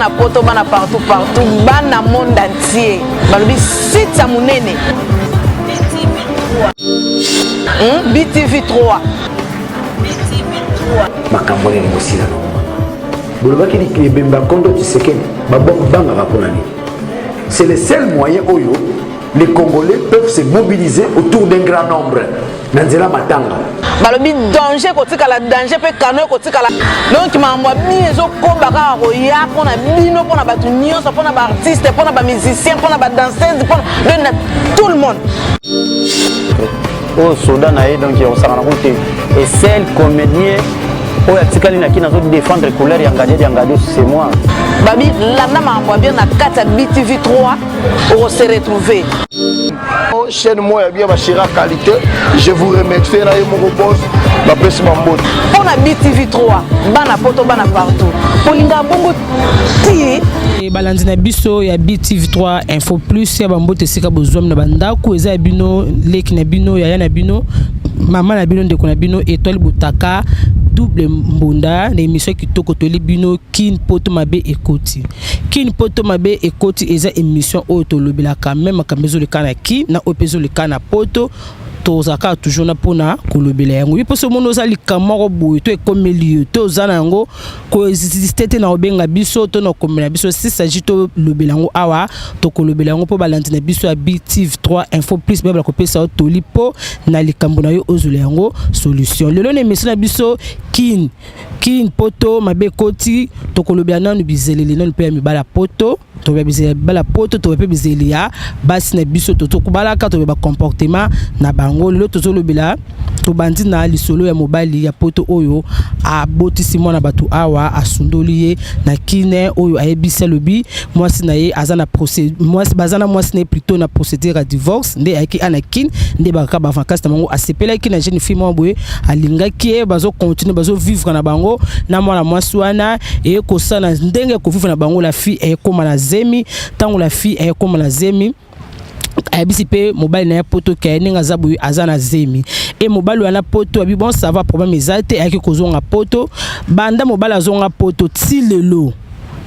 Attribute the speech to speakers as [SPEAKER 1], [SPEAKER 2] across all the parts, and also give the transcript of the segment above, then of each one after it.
[SPEAKER 1] bana poto bana partout bana monde entier balobi site ya munene BTV3
[SPEAKER 2] makambo ni mosila bolobaki ni bemba kondo Tshisekedi babanga raponani. C'est le seul moyen où les Congolais peuvent se mobiliser autour d'un grand nombre. Nanzela matanga.
[SPEAKER 1] Balobi danger kotika la danger pe kano kotika la. Donc mamwa biso ko baka roya pona bino pona batu nyonso pona ba artiste pona ba musicien pona ba danseuse pona tout le monde.
[SPEAKER 3] Au Soudan donc on s'en rend compte et seul comédien pour atikali na kina zo défendre couleur yangade c'est moi.
[SPEAKER 1] Babi landa mamwa bien na kata BTV3 on se retrouver.
[SPEAKER 4] Chaîne moi bien ma chère qualité, je vous remercie na mon boss ma pèse mambote.
[SPEAKER 1] On a BTV3 bana poto bana partout. Polinga bongo ti
[SPEAKER 5] balandi na biso ya BTV3 info plus ya bambote sika bozom na bandako eza bino leki na bino ya na bino mama na bino ndeko na bino étoile butaka double mbunda na émission kitoko toli bino kin poto mabe ekoti kin poto mabe ekoti eza émission oyo tolobela quand même kamezo le kana ki na opezo le kana poto tozaka toujours na pona kolobela yango bi poso mono za likamako boye to ekomeli to zana yango ko existete na obenga biso to na komela biso si s'agit to lobela yango awa to kolobela yango po balandi na biso ya BTV3 info plus beba ko pesa to lipo na likambo na yo ozole yango solution lelo na émission na biso kin poto mabe koti to kolobela nanu bizelele nanu pe mibala poto to bebizela bala poto to bebizela ya basi na biso to kubala ka to ba comportement na bango lelo to lobela to bandi na lisolo ya mobali ya poto oyo a botisi mwana batu awa asundoliye na kine oyo ayebisa lobi mwasi na ye azana procédure mwasi bazana mwasi na plutôt na procédure à divorce nde ayaki anakin nde baka ba vacances na bango asepela ki na jeune fille mwa boye alingaki bazo continuer bazo vivre na bango na mwana mwasi wana e ko sana ndenge ko vivre na bango la fille e koma na zemi tango la fille e koma na zemi ayebisipe mobali na poto kayenga zabu azana zemi et mobali wana poto abi bon ça va problème ezate ayaki kozonga poto banda mobali azonga poto ti lelo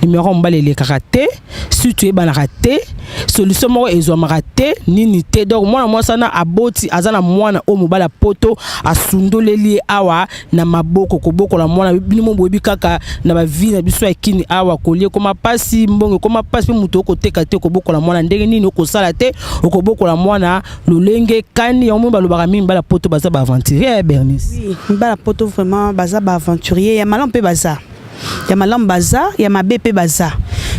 [SPEAKER 5] numéro mobali le karaté si tu es ban raté solution mo ezo maraté nini te donc mwana mwasana aboti azana mwana o mobali poto asundoleli awa na maboko koboko la mwana binimo boyebi kaka na ba vie na biso ya kini awa kolie koma pasi mbongo koma pasi pe muto okoteka te koboko la mwana ndenge nini okosala te okoboko la mwana lolenge kani ya mobali balobaka mimi bala poto baza ba aventurier Bernice
[SPEAKER 6] oui bala poto vraiment baza ba aventurier ya malon pe baza ya malam baza ya mabepe baza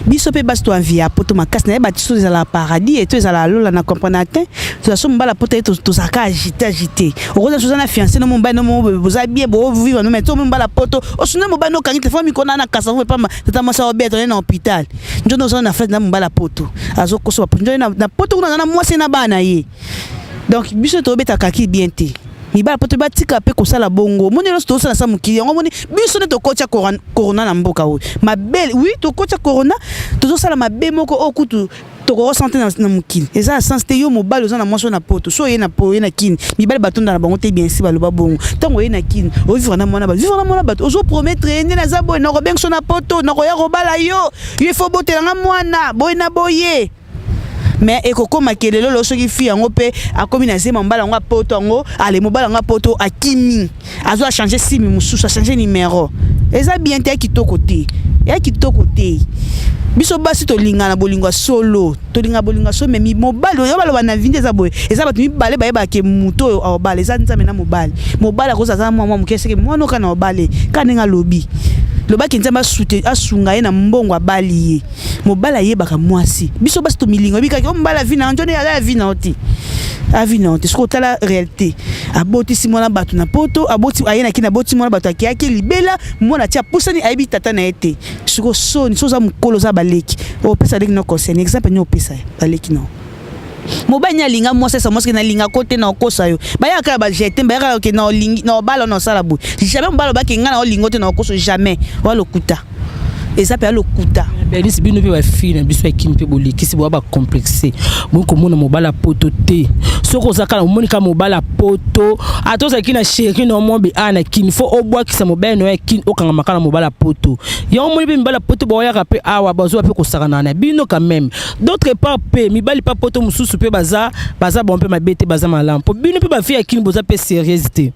[SPEAKER 6] biso pe basto envia poto makasi na batiso za la paradis et to za la lola na comprendre to so mbala poto to zaka agité okoza so na fiancé no mbala no boza bien bo vivre no meto mbala poto o suna mbala no kangi telefone mikona na kasa vo pa tata masa obeto na hôpital njono so na fête na mbala poto azo koso pa njono na poto kuna na mwasi na bana ye donc biso to beta kaki bien te mibala poto batika pe kosala bongo moni loso to sala sa mukili yango moni biso ne to kocha corona na mboka o mabel oui to kocha corona to sala mabe moko okutu to ko ressentir na mukili eza sens te yo mobali ozana mwaso na poto so ye na po ye na kini mibala batonda na bango te bien si baloba bongo tango ye na kini o vivre na mwana ba vivre na mwana ba ozo promettre ne na za boy na ko benso na poto na ko ya ko bala yo faut botela nga mwana boy na boye mais ekoko makelelo lo soki fi yango pe akomi na zema mbala ngo poto ngo ale mobala ngo poto akimi azo a changer sim mususu a changer numéro eza bien te kitoko te ya kitoko te biso basi to linga na bolingwa solo to linga bolinga so mais mi mobali yo baloba na vinde eza boye eza bato mibale bayeba ke muto oyo obale eza nzambe na mobali akoza za mwa mukese ke mwana kana obale kanenga lobi loba kinzamba sute asunga ye na mbongo abali ye mobala yebaka mwasi biso basi to milingo bikaki o mbala vina njone ya vina oti avina oti siko tala réalité aboti simona batu na poto aboti ayena kina boti mona batu akiaki libela mona tia pusani aibi tata na ete siko soni soza mukolo za baleki o pesa leki no conseil exemple ni o pesa baleki no mobali nya linga mwasi sa mwasi na linga kote na okosa yo bayaka ba jete bayaka ke na lingi na balo na sala bu jamais mbalo ba ke ngana o lingote na okoso jamais walo kuta et ça peut le kuta
[SPEAKER 5] Bernice bino pe ba fille na biso ekini pe bolekisi bo ba complexé moko mona mobala poto te soko zakala monika mobala poto atoza kina chérie no mombi ana kini fo obwa kisa mobala no ekini okanga makala mobala poto yo moni pe mobala poto bo yaka pe awa bazo pe kosakana na bino quand même d'autre part pe mibali pa poto mususu pe baza bon pe mabete baza malam po bino pe ba fille ekini boza pe sérieuxité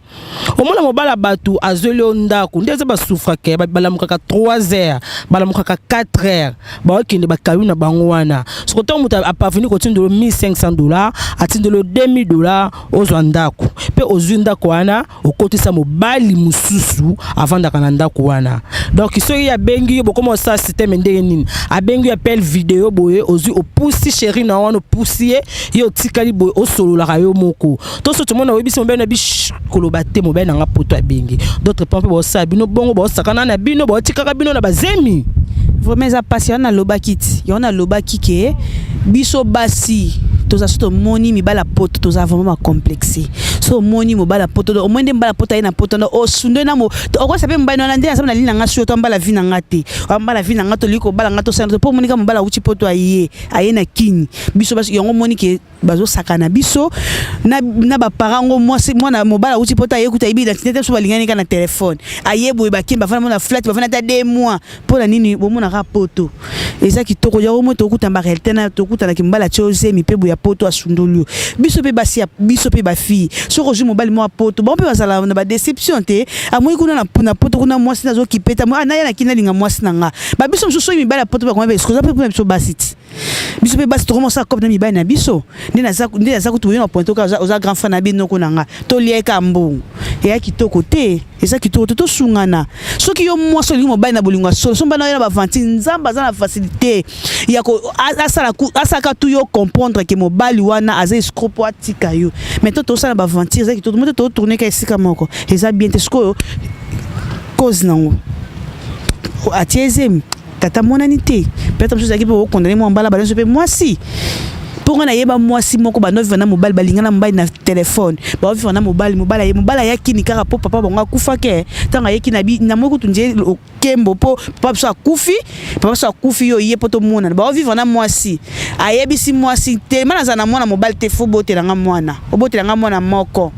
[SPEAKER 5] au mona mobala batu azolo ndako ndeza ba souffra ke balamuka 3 heures balamuka 4 heures ba okende ba kawina bango wana sokoto muta apaveni ko tindolo $1,500 atindolo $2,000 ozwa ndako pe ozwi ndako wana okotisa mobali mususu avant dakana ndako wana donc soki ya bengi bo comme ça système ndenge nini abengi appel vidéo boye ozwi opusi chérie na wana opusi yo tikali boye osolola kayo moko to so tumona webisi mobali na bish koloba te mobali na ngapoto abengi d'autres pas bo sa bino bongo bo sakana na bino bo tikaka bino na bazemi
[SPEAKER 6] vraiment ça passe on a lobakiti on a lobaki ke biso basi toza soto moni mibala poto toza vraiment complexé so moni mobala poto o mwende mbala poto ina poto o sunde na mo o ko sape mbana na ndena sabana lina ngaso to mbala vina ngate o mbala vina ngato liko bala ngato sana po moni ka mbala uchi poto aye na kini biso basi yongo moni ke bazo sakana biso na ba parango mwana mobala uchi poto aye kuta ibi identité so balingani kana téléphone aye boy bakimba fana mona flat ba fana ta 2 mois pour la nini bo mona ka poto eza kitoko ya omo to kuta mbara eltena to kuta na kimbala chose mi pebu ya poto asundolio biso pe basi biso pe ba fille soko ju mobali mo poto bon pe bazala na ba déception te amoi kuna na poto kuna mwasi nazo kipeta mo anaya na kina linga mwasi nanga ba biso msuso mi bala poto ba kwa be skoza pe biso basit biso pe basi to commencer comme na mi bana biso ndena za kutu yo na pointo ka oza grand fan na bino kunanga to lieka mbongo ya kitoko te eza kitoko to sungana soki yo mwasi lingo mobali na bolingo solo so mbana yo na ba vanti nzamba za na facilité ya ko asaka tu yo comprendre que mobali wana aza escropo atika yo maintenant to sala ba vantir za kitoko moto to tourner ka esika moko eza bien te sko cause nango atiezem tata monani te peut-être mso zaki po condamner mo mbala balenso pe mwasi pour na yeba mwasi moko ba novi na mobile balingana mobile na téléphone ba ovi na mobile ya kini kaka po papa bonga kufa ke tanga yeki na bi na moko tunje kembo po papa so kufi yo ye poto mona ba ovi na mwasi ayebi si mwasi te mana za na mwana mobile te fo bote na mwana obote na mwana moko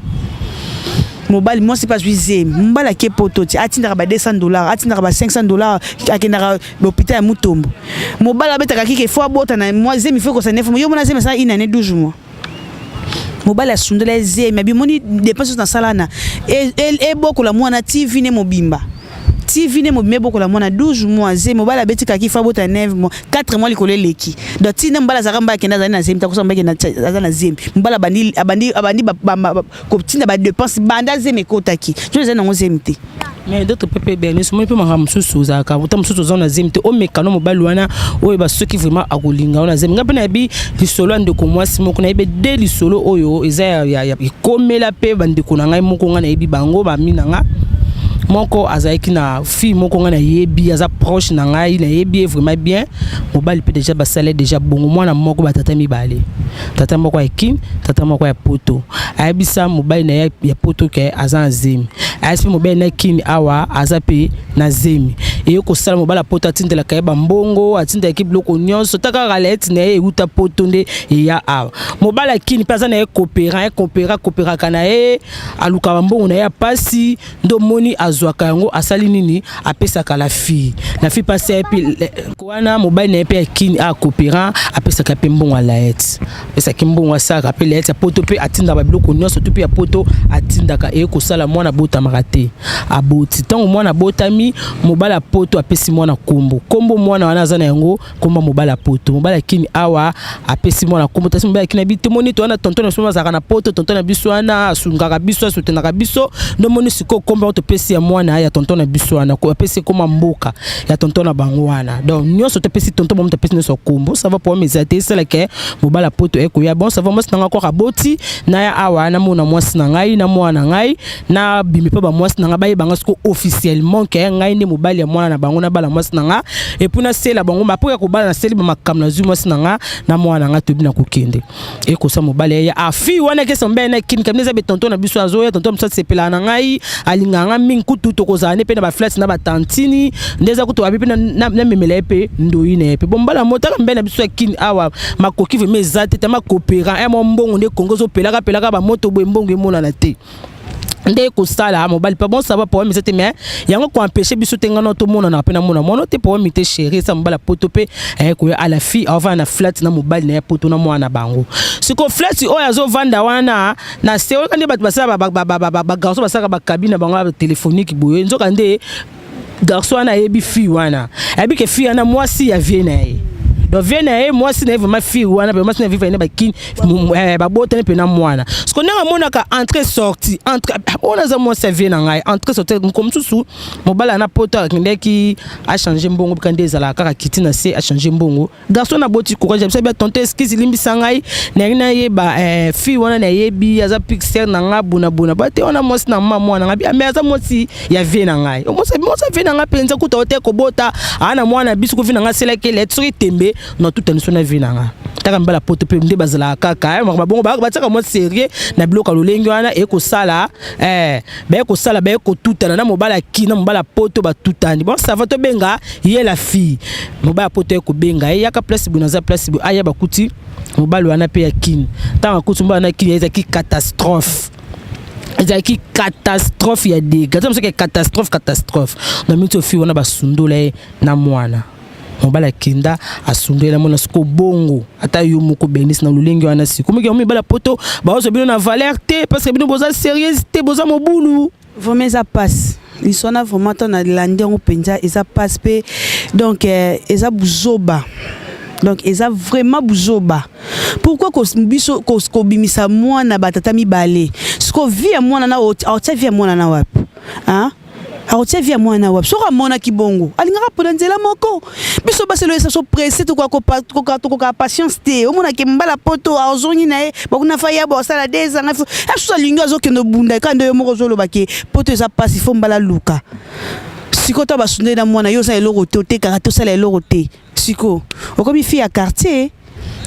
[SPEAKER 6] mobile moi c'est pas juisé mbala ke poto ti atinda ba $200 atinda ba $500 akenda l'hôpital ya Mutombo mobile abetaka kike fo abota na moi zemi faut que ça 9 mois yo mona zemi ça une année 12 mois mobile asundela zemi bi moni dépenses na salana et beaucoup la mwana TV ne mobimba TV ne mobimba beaucoup la mwana 12 mois zemi mobile abetika ki fo abota 9 mois 4 mois likolo leki donc tina mbala zakamba kenda za na zemi takosa mbeke na zemi mbala abandi ko tina ba dépenses banda zemi kotaki je les na zemi te
[SPEAKER 5] mais d'autres pepe Bernice moi pe mangam susu za ka utam susu za na zemi te o mekano mobali wana o ba soki vraiment akolinga na zemi ngape na bi lisolo ndeko mwasi moko na ibe de lisolo oyo eza ya komela pe bandeko na ngai moko nga na ibi bango ba minanga moko azaiki na fille moko nga na yebi aza proche na ngai na yebi vraiment bien mobali pe déjà basale déjà bongo mwana moko batata mibale tata moko ya kim tata moko ya poto ayebisa mobali na ya poto ke aza na zemi ayesi mobali na kim awa aza pe na zemi eyo kosala mobali poto atindela kayeba mbongo atindela ki bloko nyonso taka galeti na euta poto nde ya awa mobali kim pe aza na coopéra kana aluka mbongo na ya pasi ndo moni azwaka yango asali nini apesaka la fille passe pe kwana mobali na pe kini a coopérant apesaka pe mbongo ala et pesa kimbongo asaka pe let poto pe atinda ba biloko nyonso to pe ya poto atindaka e ko sala mwana bota marate aboti tango mwana botami mobala poto apesi mwana kombo mwana wana azana yango komba mobala poto mobala kini awa apesi mwana kombo tasi mobala kini bitemoni to wana tonton na soma zaka na poto tonton na biso wana asungaka biso asutenaka biso ndo moni siko komba to pesi ya mwana ya tonton na biso wana ko apesi koma mboka ya tonton na bango wana donc nyonso to pesi tonton mo to pesi nyonso kombo ça va pour mesate c'est là que mobala poto eko ya bon ça va mo sinanga ko kaboti na ya awa na mona mwasi na ngai na mwana ngai na bimi pa ba mwasi na ngai ba ngasko officiellement ke ngai ne mobali ya mwana na bango na bala mwasi na nga et puis na sela bango ma po ya ko bala na seli ba makamna zu mwasi na nga na mwana nga to bina kokende eko sa mobali ya afi wana ke sombe na kin kamneza be tonton na biso azo ya tonton msa sepela na ngai alinga nga minkutu kutu tokozala ne pe na ba flats na ba tantini ndeza kutu abi pe na memela pe ndoyi ne pe bombala motaka mbena biso kini awa makoki vraiment ezate te makopera mo mbongo nde Congo zo pelaka ba moto bo mbongo emona na te nde ko sala mobile pa bon ça va pour mais mais yango ko empêcher biso tenga no to mona na pena mona mono te pour mite chérie ça mobile poto pe ko à la fille avant na flat na mobile na poto na mwana bango siko flat o yazo vanda wana na se o kande bat basala ba garçon basaka ba cabine bango téléphonique boye nzoka nde garçon na yebi fille wana yebi ke fille na moi si ya vie na ye donc viens moi si na vraiment fille wana moi si na vivre na ba kin ba botane pe na mwana ce qu'on a mona ka entrée sortie entre on a za moi ça vient na ngai entrée sortie comme tout mobala na poto ki a changé mbongo quand des ala ka kiti na se a changé mbongo garçon na boti courage ça bien tonté skizi limbi sangai na ye ba fille wana na yebi aza pixel na nga bona ba te on a moi na mama na nga mais aza moi si ya vient na ngai moi ça vient na nga penza kuta hotel ko bota ana mwana bisu ko vient na nga sela ke lettre tembe non tout tension na vie nanga taka mbala poto pe nde bazala kaka bongo ba tsaka mo sérieux na bloka lolengi wana e ko sala ba ko sala ba ko tutana na mobala kina mobala poto ba tutani bon ça va to benga ye la fille mobala poto e ko benga e yaka place bunaza place bu aya ba kuti mobala wana pe ya kini tanga kuti mobala na kini eza ki catastrophe ezaki catastrophe ya dégâts ça c'est catastrophe na mito fille wana ba sundola na mwana mobala kinda asundela mona siko bongo ata yo moko benis na lulengi wana siko miki omi bala poto ba ozo bino na valeur te parce que bino boza sérieuxité boza mobulu
[SPEAKER 6] vraiment ça passe ils sont là vraiment dans landé on penja et ça passe pe donc eza buzoba donc eza vraiment buzoba pourquoi ko biso ko bimisa mwana batata mibale siko via mwana na ota via mwana na wapi hein aotia via mwana wap soka mona kibongo alingaka pona nzela moko biso baselo esa so pressé to ko patience te o mona ke mbala poto azongi na e bakuna faya bo sala des ans aso linga zo ke no bunda kando yo moko zo lo bake poto esa passe fo mbala luka siko to basunde na mwana yo sa eloko te karato sala eloko te siko okomi fille à quartier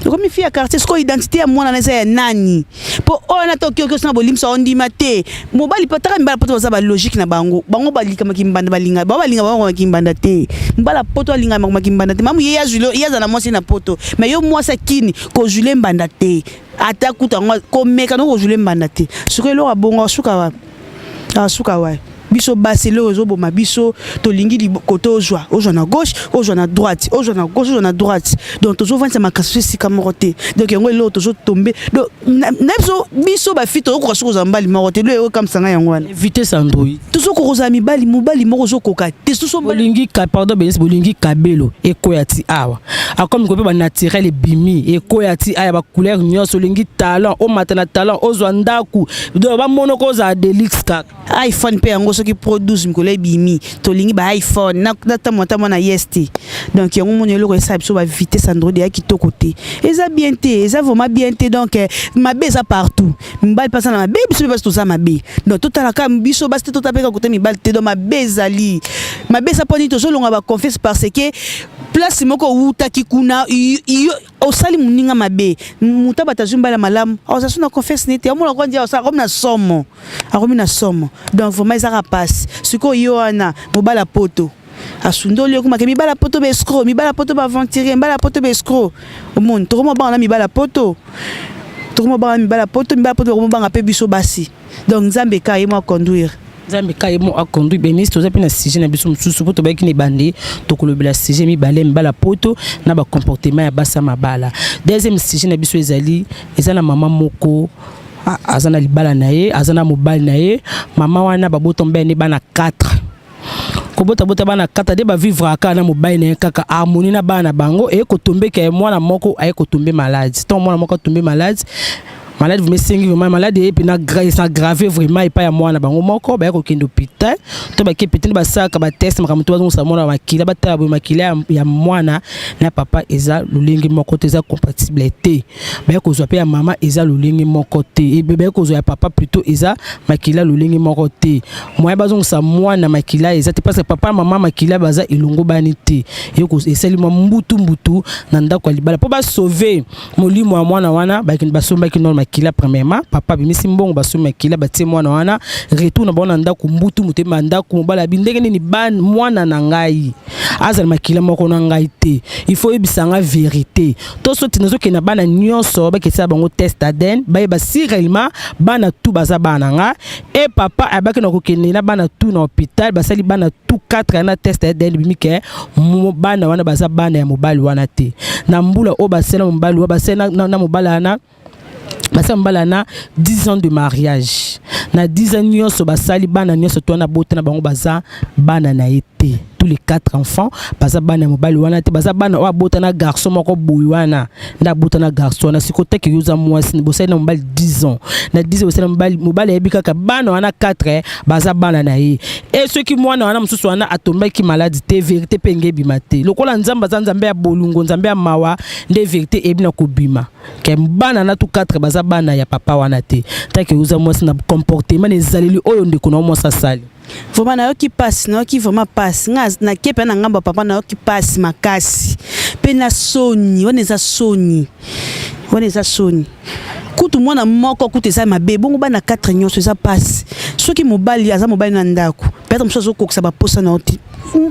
[SPEAKER 6] comme fille à quartier ce ko identité ya mwana na ya nani po ona to kyo na bolimsa ondima te mobali pataka mbala poto za ba logique na bango balika makimbanda balinga bango makimbanda te mbala poto alinga makimbanda te mamu ye ya julo ya za na mwasi na poto mais yo mwasa kini ko jule mbanda te ata kuta ko meka no ko jule mbanda te siko elo bongo suka wa biso baselo ozobo mabiso to lingi di côté ozwa na gauche ozwa na droite ozwa na gauche ozwa na droite donc tozo vendre ma kaso sika morote donc yango elo tozo tomber donc biso ba fito ko kaso zambali morote le comme sanga yango wana
[SPEAKER 5] vitesse android
[SPEAKER 6] tozo ko za mibali moko zo koka te tozo
[SPEAKER 5] bolingi ka pardon benis bolingi kabelo ekoyati awa comme ko pe ba naturel bimi ekoyati aya ba couleur nyonso lingi talent o matana talent ozwa ndaku do ba monoko za delix kaka iPhone pe yango qui produisent mkolé bimi to lingi ba iPhone na ta mona yesti donc yango mon eloko esa biso ba vitesse android ya kitoko te eza bien te eza vraiment bien te donc mabe eza partout mbal passa na mabe biso biso za mabe donc totala ka biso basti totapeka côté mibal te donc mabe ezali mabe sa poni to longa ba confiance parce que place moko uta kikuna osali muninga mabe muta batazumba la malamu osasu na confiance nete amona kwa ndia osa comme na somo donc vraiment ça passe siko yo ana mobala poto asundoli ko makemi bala poto be escroc mi bala poto ba aventurier bala poto be escroc au monde to mo ba na mi bala poto mi bala poto mo ba ngape biso basi donc nzambe ka yemo conduire Zambe kayemo a conduit benis to zapi na sujet na biso mususu poto ba kini bandi to kolobela sujet mi balem bala poto na ba comportement ya basa mabala deuxième sujet na biso ezali ezana mama moko azana libala na ye azana mobali na ye mama wana baboto mbene bana 4 kobota bana 4 de ba vivre aka na mobali na ye kaka harmonie na bana bango e ko tomber ke mwana moko ay ko tomber malade ton mwana moko tomber malade vous me sengi vraiment malade et puis na grave vraiment et pas à moi na bango moko ba ko kendo hôpital to ba ke petit ba saka ba test makamuto ba sa mona makila ba taba makila ya mwana na papa eza lulingi moko te eza compatibilité ba ko zo pe ya mama eza lulingi moko te et bébé ko zo ya papa plutôt eza makila lulingi moko te moi ba zo sa mwana makila eza te parce que papa mama makila baza ilungo bani te et ko eseli mbutu na ndako libala po ba sauver molimo ya mwana wana ba kin ba somba kin normal makila premièrement papa bimisi mbongo baso makila batie mwana wana retour na bona ndako mbutu mutema ndako mobala bindenge ni ban mwana na ngai azal makila moko na ngai te il faut ebisanga vérité to so tinazo ke na bana nyonso ba kesa bango test ADN ba ba si réellement bana tout baza bana nga et papa abaki na kokende na bana tout na hôpital basali bana tout 4 na test ADN bimike bana wana baza bana ya mobali wana te na mbula o basela mobali wa basela na mobala na basa mbala na 10 ans de mariage na 10 ans nyonso basali bana nyonso to na bote na bango baza bana na été tous les 4 enfants baza bana mobali wana te baza bana wa bota na garçon moko boy wana nda bota na garçon na sikote ki yuza mwasi bosali na mobali 10 ans na 10 ans bosali mobali ebika ka bana wana 4 baza bana na ye et ceux qui mwana wana mususu wana atomba ki malade te vérité penge bima te lokola nzamba za nzambe ya bolungo nzambe ya mawa nde vérité ebina ko bima ke bana na tout 4 baza bana ya papa wana te taki yuza mwasi na comportement ezaleli oyo ndeko na mwasa sali
[SPEAKER 6] vraiment na yoki passe na yoki vraiment passe na kepe na ngamba papa na yoki passe makasi pe na soni oneza soni kutu mwana moko kutu eza mabe bongo bana 4 nyonso eza passe soki mobali aza mobali na ndako peut-être mosusu azokokisa baposa na oti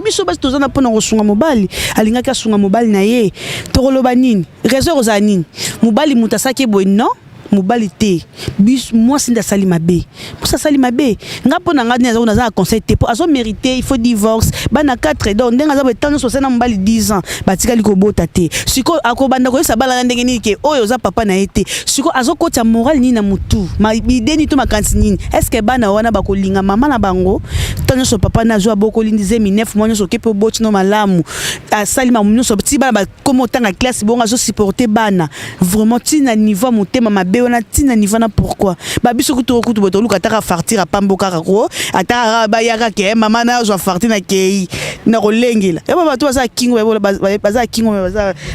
[SPEAKER 6] biso basi tozana mpona kosunga mobali alingaki asunga mobali na ye tokoloba nini raison kozala nini mobali moto asaki boye non mobali te bis moi sinda sali mabe pour sali mabe nga pona nga neza ona za conseil te pour azo mériter il faut divorce bana 4 donc ndenga za betanzo so sena mobali 10 ans batika liko bota te siko akobanda ko sa bala ndenge ni ke oyo za papa na ete siko azo kota moral ni na mutu ma ideni to makansi nini est-ce que bana wana bakolinga mama na bango tanzo so papa na zo boko lindize mi 9 mois so kepe boti no malamu asali mamunyo so ti bana ba komo tanga classe bonga zo supporter bana vraiment ti na niveau motema mabe on a tina nivana pourquoi babiso kutu boto luka taka fartir a pamboka ko ata ba yaka ke mama na zo fartir na ke na kolengela e baba to baza kingo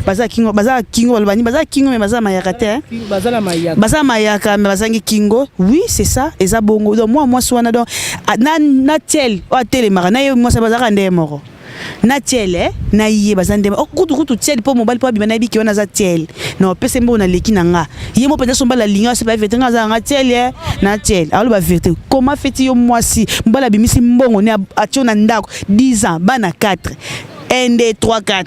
[SPEAKER 6] baza kingo bani baza kingo me baza mayaka te baza mayaka me bazangi kingo oui c'est ça eza bongo donc moi swana donc na tel o tele mara na yo moi ça baza kande moko na tiel na yé bazande kutu tiel po mobile po bimana biki wana za tiel no pese mbo na leki nanga yé mo penda somba la ligne c'est pas vérité nga za nga tiel na tiel alors ba vérité comment fait yo mwasi mbala bimisi mbongo ne atio na ndako 10 ans bana 4 1 2 3 4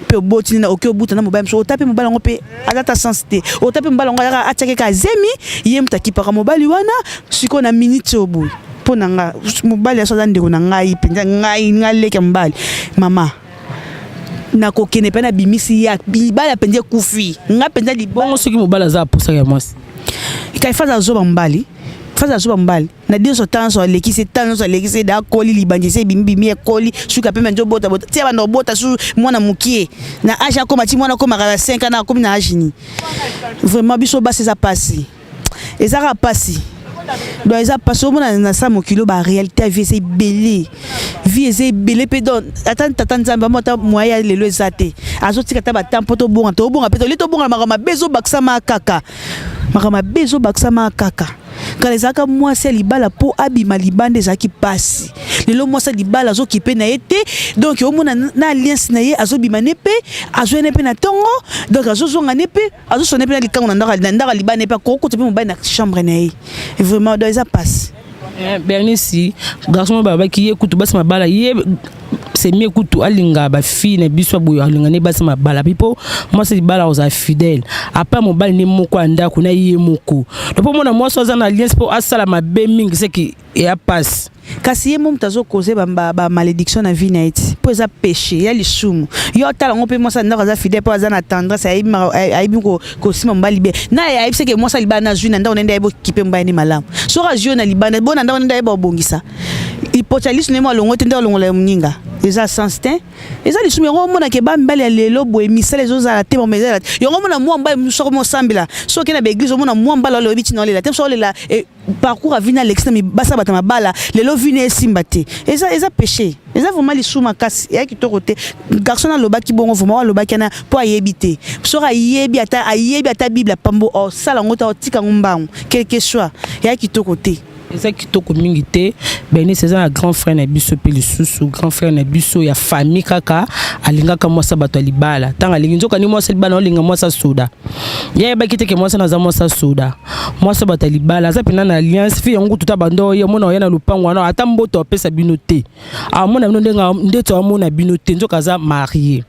[SPEAKER 6] pe boti na okyo buta na mobile so otape mobile ngo pe atata sensité otape mobile ngo ya atake ka zemi yé mtaki pa mobile wana siko na minute obu nanga mobali aso ndeko na ngai penza ngai ngaleka mbali mama na kokene pe na bimisi ya bibala penza kufi nga penza libongo
[SPEAKER 5] soki mobali za pusa ya mwasi
[SPEAKER 6] kai faza zoba mbali na dio so tanso lekisi da koli libanjise bimbi ekoli suka pe menjo bota tia bana bota su mwana mukie na aja koma ti mwana koma ka 5 ans na komi na ajini vraiment biso ba ça passe ezaka passe donc eza parce que na sa mokilo ba réalité vie c'est belé pe donc tata nzamba mota moya lelo ezate azotika ta ba tempo to bonga pe to lito bonga makama bezo baksa makaka quand les aka moi c'est libala po abima libande zaki pasi lelo moi c'est libala zo kipe na été donc au mona na alliance na ye azo bima nepe azo nepe na tongo donc azo zonga nepe azo sonepe na likango na ndaka libane pe ko te pe mo ba na chambre na ye vraiment donc ça passe
[SPEAKER 5] Bernice garçon baba ki écoute bas ma bala ye c'est mieux kutu alinga ba fille na biso boyo alinga ne bas ma bala pipo moi c'est bala aux fidèles après mon bal ni moko anda kuna ye moko donc moi na moi so za na alliance pour asala ma be mingi c'est qui et a passe
[SPEAKER 6] kasi ye mom tazo causer ba malédiction na vie na eti po za péché ya lisumu yo tala ngo pe moi ça ndaka za fidèle po za na tendresse ai ko sima mbali be na ya c'est que moi ça libana zui na ndaka nenda ebo kipe mbali ni malamu so ra jeu na libana bona ndaka nenda ebo bongisa hypothalamus ne mo longo tenda longo la mninga eza instinct eza lisumu ngo mona ke ba mbali ya lelo boye misale zo za la te mo mezela yo ngo mona mo mbali so mo sambila so ke na be église mo na mo mbali lo biti na lela te so lela parcours à vina l'extrême basa batama bala lelo vine simbate eza péché eza vraiment lisuma kasi ya kitoko te garçon na lobaki bongo vraiment lobaki na po ayebite so ayebi ata bible pambo o sala ngota otika ngumbango quelque soit ya kitoko te
[SPEAKER 5] eza kitoko mingi te Bernice eza na grand frère na biso pe lisusu grand frère na biso ya famille kaka alingaka mwasa bato ya libala tanga alingi nzoka ni mwasa libala olinga mwasa soda ye ba kiteke mwasa na za mwasa soda mwasa bato ya libala aza pena na alliance fi yango tuta bando ye mona ya na lupango wana ata mboto apesa bino te amona bino ndenga ndeto amona bino te nzoka za marié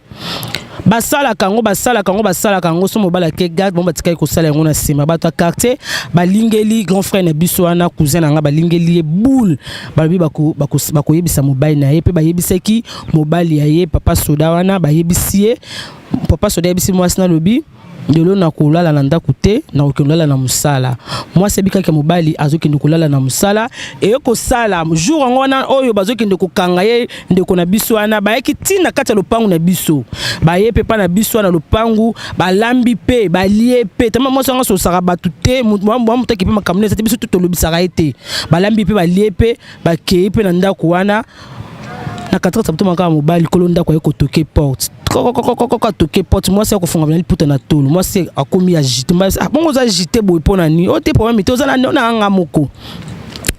[SPEAKER 5] basala kango so mobala ke garde bon batika ko sala yango na sima bato ya quartier balingeli grand frère na biso wana cousin nga balingeli ye boule balobi bako yebisa mobali na ye pe bayebisaki mobali ya ye papa soda wana bayebisi ye papa soda yebisi mwasi na lobi ndelo na kolala na ndako te na okendala na musala mwasi bikaka mobali azokende kolala na musala e ko sala jour ngona oyo bazokende kokanga ye ndeko na biso wana bayeki tina kati ya lopangu na biso baye pe pa na biso na lopangu balambi pe balie pe tama mwasi ngo so saka batu te mutaki pe makamune te biso tutolobisaka ete balambi pe balie pe bakei pe na ndako wana na 4 septembre maka mobali kolonda kwa eko toke porte koko toke porte moi c'est ko funga na puta na tolo moi c'est akomi agité mais bongo za agité boy pona ni o te problème te ozala na anga moko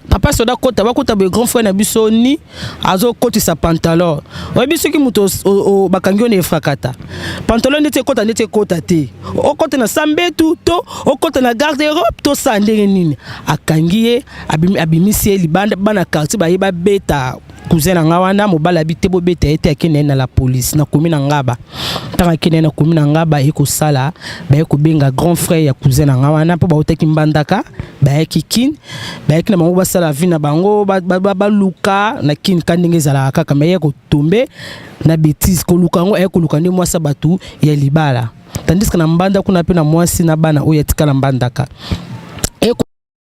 [SPEAKER 5] papa soda kota bakota be grand frère na biso ni azo koti sa pantalon o biso ki muto o bakangi on efrakata pantalon ndete kota te o kota na sambetu to o kota na garde robe to sandenge nini akangi ye abimisi libanda bana quartier ba yeba beta cousin nga wana mobala bite bo beta ete akene na la police na commune ngaba tanga kene na commune ngaba eko sala ba eko benga grand frère ya cousin nga wana po ba otaki mbandaka ba ekikin ba ekina bango ba sala vina bango ba luka na kin kandenge zala kaka me eko tombe na bêtise ko luka ngo eko luka ndi mwasa batu ya libala tandis que na mbanda kuna pe na mwasi na bana oya tikala mbandaka eko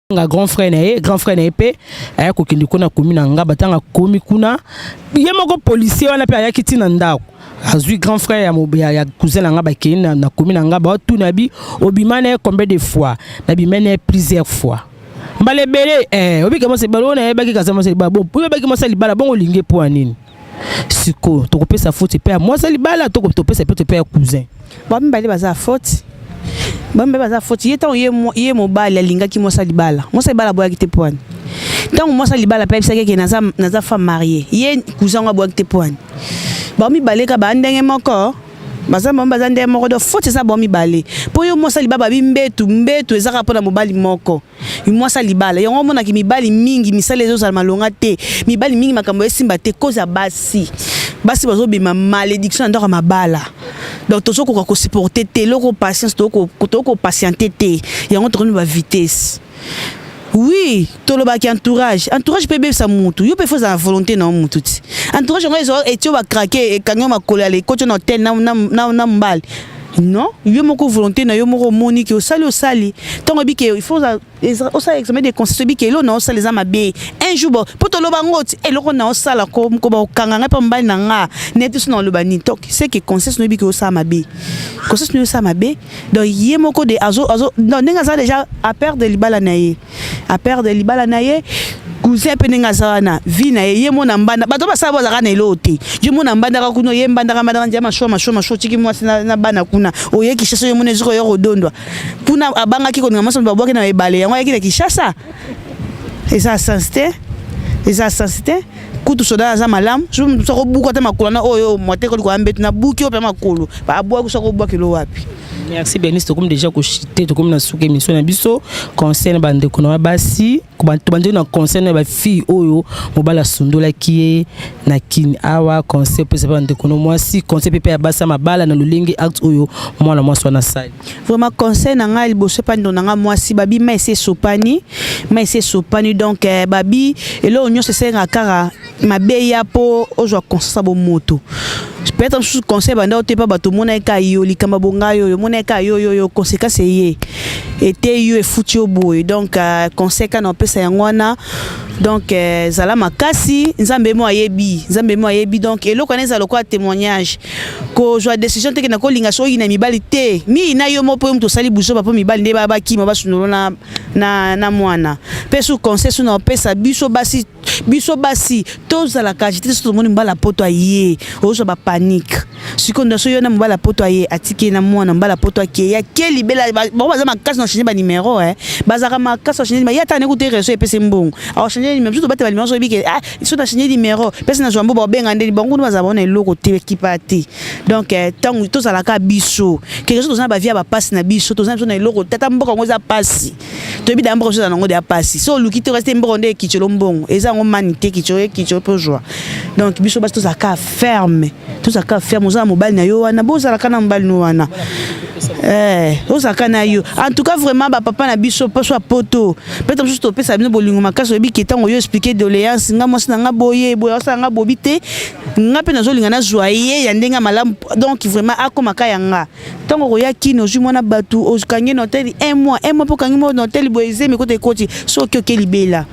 [SPEAKER 5] nga grand frère na epe aya ko kindi kuna commune ngaba tanga komi kuna ye moko policier wana pe aya kitina ndako azui grand frère ya cousin nga ba kina na commune ngaba tu na bi obimane combien de fois na bimene plusieurs fois mbale bele obi kama se balona e baki kasama se bon pour baki mosa libala bon olinge po anini siko to kopesa faute pe mosa libala to kopesa pe ya cousin
[SPEAKER 6] ba mbale baza faute bambe baza faute yetan ye mobali alingaki mosa libala boya kite poani tango mosa libala pa bisaka ke naza femme mariée ye cousin nga boya kite poani ba mi baleka ba ndenge moko baza ndenge moko do faute ça ba mi bale po yo mosa libala mbetu ezaka pona mobali moko mosa libala yango mona ki mibali mingi misale ezo za malonga te mibali mingi makambo esimba te koza basi bazo bima malédiction ndoko mabala donc tozo ko supporter te loko patience toko patienter te yango tokoni ba vitesse oui toloba ki entourage peut sa mutu yo peut faire sa volonté na mutu ti entourage ngo ezo etio ba craquer e kanyo makolo ale kocho na hotel na mbali non yo moko volonté na yo moko monique osali tongo bike il faut ça examen de conscience bike lo na osali za mabe un jour bo poto lo bangoti eloko na osala ko ba kanganga pa mbali na nga netu na lo bani tok c'est que conscience no bike osala mabe conscience no osala mabe donc ye moko de azo non nenga za déjà à perdre libala na ye cousin pe nenga za na vie na ye mona mbanda bato ba sabo za kana elote je mona mbanda ka kuno ye mbanda njama show tiki mwasi na bana kuna oye kishasa yo mona ziko yo rodondwa puna abanga kiko nga maso babwaki na ebale yango yaki na kishasa eza sensité kutu soda za malam je me soko buko ta makolo na oyo moteko ko ambetu na buki ope makolo ba abwa ko soko bwaki lo wapi.
[SPEAKER 5] Merci Bernice, comme déjà que j'étais comme dans souke émission na biso concerne bande ko na basi ko bande na concerne ba fille oyo mobala sundola ki na kin awa conseil pe bande ko moi si conseil pe basa mabala na lulingi act oyo moi na moi so na sali
[SPEAKER 6] vraiment conseil na nga liboso pa ndo na moi si babi mais c'est sopani donc babi elo onyo se senga kara mabeya po ojo conseil bo moto peut-être sous conseil bande o te pa bato mona ka yo likamba bonga yo mona ka yo conséquence ye était yo e foutu au boy donc conseil kana pesa yangwana donc zala makasi nzambe mo ayebi donc elo connaître lokwa témoignage ko joie décision te na ko linga so ina mibali te mi na yo mo po mto sali buso pa po mibali nde ba kima ba sunolo na mwana pesu conseil so na pesa biso basi toza la kajite so moni mbala poto aye ozo ba panique sikondo so yo na mbala poto aye atiki na mwana mbala poto ake ya ke libela ba za makasi na changer ba numéro bazaka makasa changer ba yata n'écouter réseau et pese mbongo alors changer numéro surtout ba numéro so bike ah ils sont changer numéro pese na jombo ba benga ndeli bango bazaba na eloko te ekipati donc tant to sala ka biso quelque chose na ba via ba passe na biso to na eloko tata mboka ngo za passe to bi da mboka so na ngo de passe so luki te rester mboka ndé kichelo mbongo eza ngo manité kichelo pour joie donc biso bas to ça ka ferme tout ça ka ferme za mobile na yo wana bo za kana mobile no wana ça kana yo en tout cas vraiment ba papa na biso pas soit poto peut-être juste to pesa bino bolingo makaso bi ketango yo expliquer doléance nga mwasi na nga boye sa nga bobité nga pe nazo linga na joyer ya ndenga malamu donc vraiment akomaka yanga tango roya kino ju mona batu okangi na hotel un mois po kangi mo na hotel boyeze me kote koti so ke libela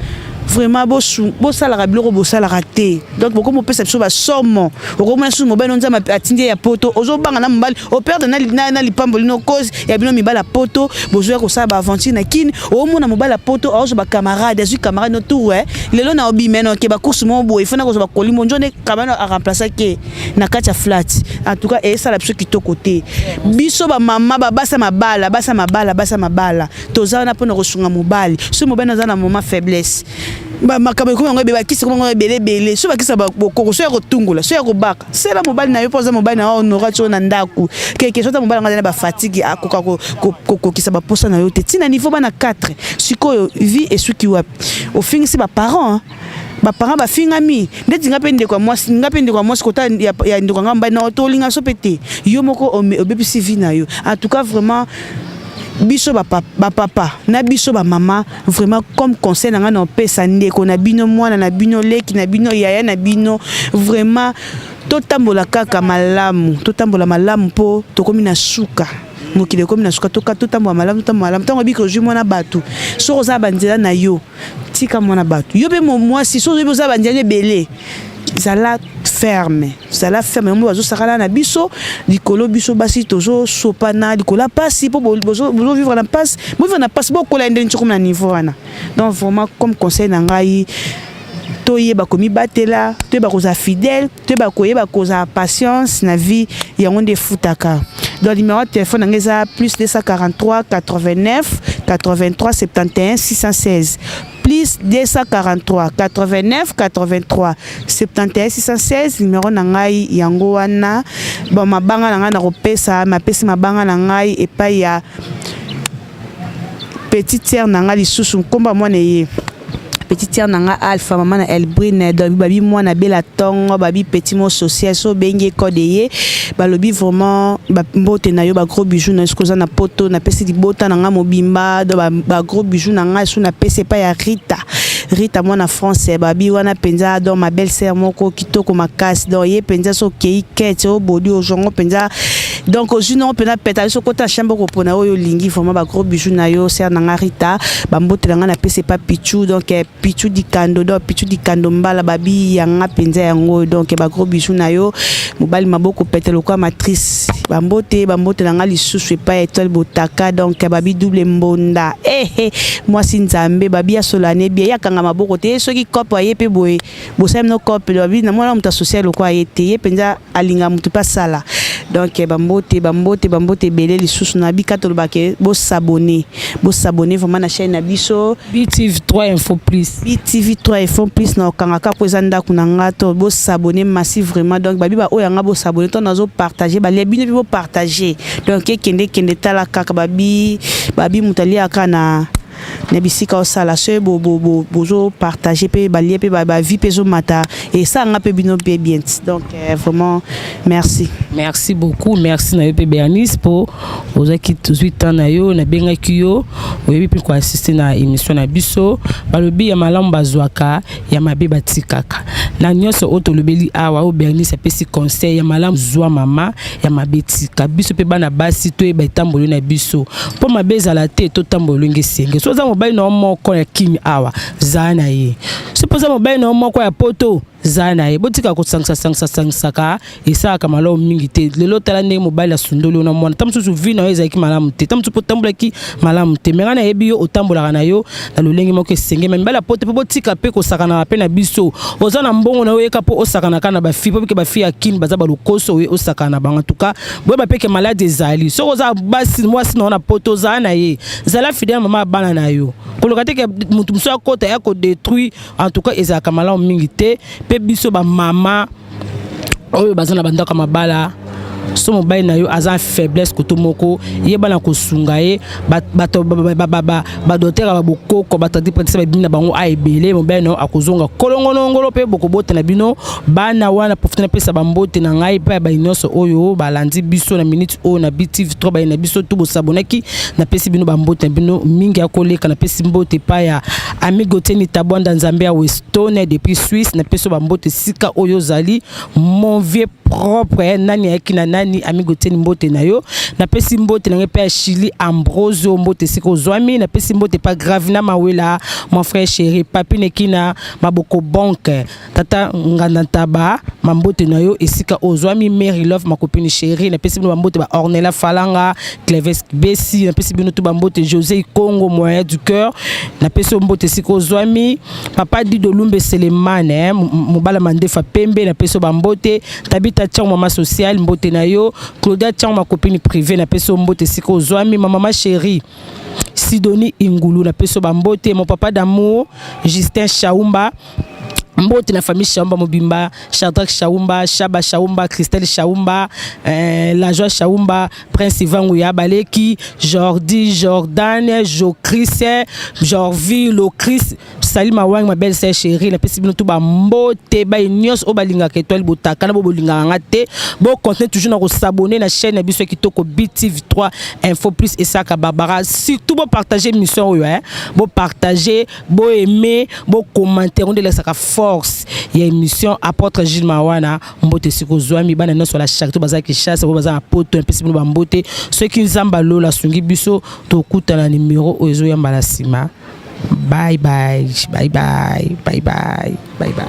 [SPEAKER 6] vraiment bo sala biloko bo sala raté donc beaucoup mo pesa biso ba somme oko mona su mobile nza ma atindi ya poto ozo banga na mbali o perdre na lipambo lino cause ya bino mibala poto bozo ko sala ba aventure na kini o mona mobile poto ozo ba camarade azu camarade no tour lelo na obi meno ke ba course mo bo ifana ko ba kolimo njone kamano a remplacer ke na kacha flat en tout cas et ça la biso ki to côté biso ba mama ba basa mabala toza na pona ko sunga mobile so mobile na za na moment faiblesse ba makabo ko ngo beba kisi ko ngo belé so ba kisa ba ko so ya ko tungula so ya ko baka c'est la mobile na yo poza mobile na honora cho na ndaku quelque chose ta mobile ngana ba fatigue akoka ko kisa ba posa na yo te tina niveau ba na 4 sikoyo vie et suki wapi au fin c'est ba parents ba fingami ndeti ngape ndeko mwasi kota ya ndeko ngamba na otolinga so pete yo moko obepisi vie na yo en tout cas vraiment biso ba papa na biso ba mama vraiment comme conseil na ngana opesa ndeko na bino mwana na bino leki na bino yaya na bino vraiment totambola kaka malamu malamu po tokomi na suka mokile komi na suka totambola malamu tango biko ju mwana batu so za banzela na yo tika mwana batu yo be mwasi so yo za banzela belé zala ferme mo bazo sakala na biso likolo biso basi tozo sopana likola pasi po bozo vivre na passe beaucoup la ndeni comme na niveau wana donc vraiment comme conseil na ngai toyeba komi batela toyeba koza fidèle toyeba koyeba koza patience na vie yango nde futaka donc numéro de téléphone na ngeza plus 243 89 83 71 616 plus 243 89 83 71 616 numéro na ngai yango wana bon mabanga na ngai na kopesa mapesi mabanga na ngai epai ya petite sœur na ngai lisusu nkomba mwana ye petite sœur nanga Alpha maman na Elbrine donc babi mwana bela tongo babi petit mot social so benge kodeye balobi vraiment ba mbote na yo ba gros bijoux na eskoza na poto na pesi di bota nanga mobimba do ba gros bijoux nanga so na pesi pa ya Rita mwana français babi wana penza donc ma belle sœur moko kitoko makasi donc ye penza so kei kete o bodi o jongo penza donc ojuno pena peta so kota chambre ko pona oyo lingi vraiment ba gros bijoux na yo sœur nanga Rita ba mbote nanga na pesi pa pichu donc pichu di kando mbala babi yanga penza yango donc ba gros bijoux na yo mobali maboko pete lokwa matrice ba mbote nanga lisusu epa étoile botaka donc babi double mbonda moi sinzambe babi ya solane bien ya kanga maboko te soki kopo ye pe boye bosem no kopo babi na mwana muta social lokwa yete ye penza alinga mutu pa sala donc bambote belé lisusu na bikato lobake bo s'abonner vraiment na chaîne na biso
[SPEAKER 5] BTV3 Info Plus
[SPEAKER 6] BTV3 Info Plus na kangaka ko ezanda kunanga to bo s'abonner massif vraiment donc babi ba oyanga bo s'abonner to nazo partager ba lebino bo partager donc kende tala kaka babi mutali aka na bisika osala so bozo partager pe balie pe ba vie peso mata et ça nga pe bino pe bien donc vraiment merci
[SPEAKER 5] beaucoup merci na yo pe Bernice pour ozaki 18 ans na yo na benga kiyo oyebi pe ko assister na émission na biso balobi ya malamu bazwaka ya mabe batikaka na nyonso otolobeli awa o Bernice pesi conseil ya malamu zwa mama ya mabetika biso pe bana basi to e batambolo na biso po mabeza la te to tambolo ngesenge so za mobile no moko ya kimi awa zana ye suppose mobile no moko ya poto zana ye botika ko sangsa esa ka malo mingi te lelo tala ne mobile ya sundolo na mwana tamsu su vina eza ki malamu te tamsu potambula ki malamu te mengana yebi yo otambola na yo na lolengi moko senge me mbala pote botika pe ko sakana pe na biso ozana mbongo na weka po osakana kana ba fi po ke ba fi akini baza ba lokoso we osakana banga tuka boye ba peke malade ezali so oza basi mwasi na poto zana ye zala fidèle mama bana na yo kolokate ke mutu muso akota ya ko détruire en tout cas ezaka malamu mingi te pe biso ba mama oyo bazana bandaka mabala so mobile na yo aza faiblesse koto moko yebana kosunga ye bato ba docteur ba bokoko batandi pratise ba bina bango a ebele mobile na akozonga kolongolongolo pe bokobota na bino bana wana profiter pesa bambote na ngai pa ba inoso oyo balandi biso na minute o na BTV3 ba na biso tubo sabonaki na pesi bino bambote bino mingi akoleka na pesi mbote pa ya amigo teni tabwanda nzambe ya Westone depuis Suisse na peso bambote sika oyo zali mon vieux propre nani yaki na nani amigo teni mbote na yo na pesi mbote na pe Chili Ambrosio mbote siko zwami na pesi mbote pa Gravina Mawela mon frère chéri papi nekina maboko banque tata nganda taba mambote na yo esika ozwami Mary Love ma copine chérie na pesi mbote ba Ornella Falanga Cleves Bessi na pesi bino to bambote José Congo moyen du cœur na pesi mbote siko zwami papa Dido Lumbe Selemane mobala mandefa pembe na pesi bambote tabita tchang mama social mbote na yo Claudia tchang ma copine privée na peso mbote siko zwami mama chérie Sidonie Ingulu na peso bambote mon papa d'amour Justin Chaumba mbote na famille Chaumba Mobimba Shadrach Chaumba Shaba Chaumba Christelle Chaumba la joie Chaumba Prince Ivan Ouya Baleki Jordi Jordan Jo Chris Jorvi Lo Chris Salima Wang ma belle sœur chérie na pesi bino to ba mbote ba nyos o balinga ke toile botaka na bo bolinga ngate bo continuer toujours na ko s'abonner na chaîne na biso kitoko BTV3 info plus et ça ka Barbara surtout bo partager mission yo bo partager bo aimer bo commenter on de la saka force il y a émission apôtre Gilles Mawana mbote siko zwami bana no sur la chaque to bazaki chasse bo baza poto pesi bino ba mbote ceux qui nzamba lo la sungi biso to kuta na numéro ozo ya mbalasima. Bye bye, bye bye, bye bye, bye bye.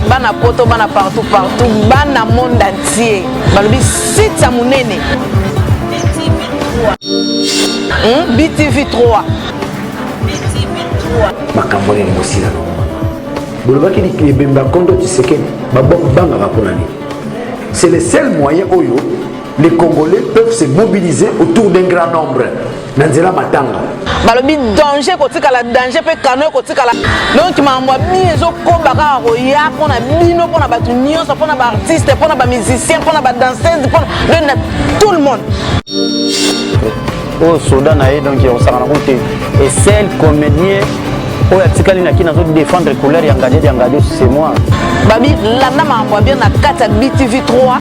[SPEAKER 1] Bana poto, bana partout, bana monde entier. Balobi site ya munene. BTV3.
[SPEAKER 2] Makambo ni mosila no. Bolobaki ni bemba kondo Tshisekedi banga baponani. C'est le seul moyen oyo les Congolais peuvent se mobiliser autour d'un grand nombre. Nanzela matanga.
[SPEAKER 1] Balobi danger kotikala danger pe kano kotikala. Donc mamwa biso kombaka roya pona bino pona batu nyonso pona ba artiste pona ba musicien pona ba danseuse pona tout le monde.
[SPEAKER 3] Au Soudan donc on s'en rend compte et celle comédien oyo atikali na kina zo défendre couleur ya ngadi c'est moi.
[SPEAKER 1] Babi landa mamwa bien na kata BTV3.